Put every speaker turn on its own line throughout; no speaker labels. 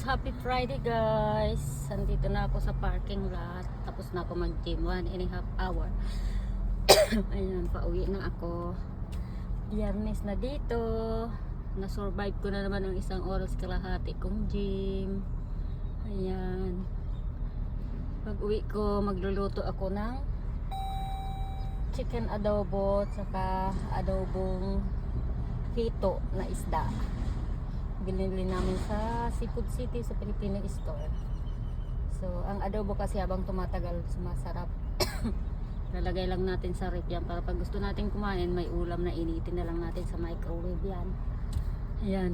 Happy Friday guys. Nandito na ako sa parking lot. Tapos na ako mag-gym 1.5 hour. Ayan, pauwi na ako. Biyernes na dito. Na-survive ko na naman ang 1 oras kalahati kong gym. Ayan. Pag uwi ko, magluluto ako ng chicken adobo saka adobong hito na isda. Binili namin sa Seafood City sa Filipino store. So, ang adobo kasi habang tumatagal, sumasarap. Lalagay lang natin sa ref yan para pag gusto natin kumain, may ulam na initin na lang natin sa microwave yan. Ayan.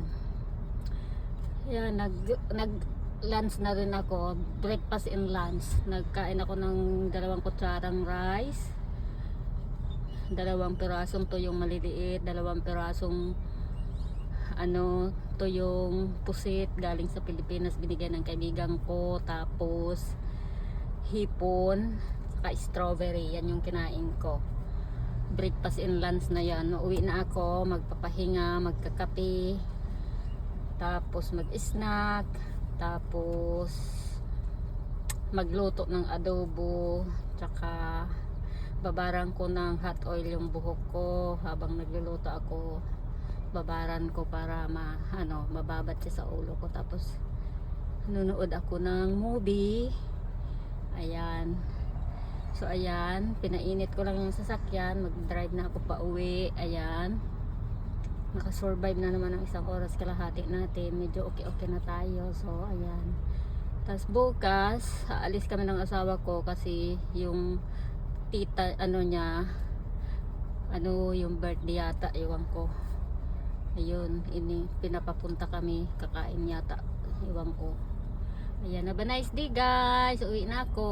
Ayan, nag lunch na rin ako. Breakfast and lunch. Nagkain ako ng 2 kutsarang rice. 2 pirasong tuyong maliliit. 2 pirasong tuyong pusit galing sa Pilipinas, binigyan ng kaibigan ko. Tapos hipon saka strawberry, yan yung kinain ko. Breakfast and lunch na yan. Uuwi na ako, magpapahinga, magkakape, tapos mag-snack, tapos magluto ng adobo, tsaka babaran ko ng hot oil yung buhok ko habang nagluluto ako. Babaran ko para mababat siya sa ulo ko. Tapos nunood ako ng movie. Ayan. So ayan, pinainit ko lang yung sasakyan. Mag-drive na ako pa uwi. Ayan. Nakasurvive na naman ang 1 oras kalahati natin. Medyo okay na tayo. So ayan. Tapos bukas, aalis kami ng asawa ko kasi yung tita, yung birthday yata, ewan ko. Ayun, pinapapunta kami, kakain yata, iwan ko. Ayan, have a nice day guys, uwi na ako.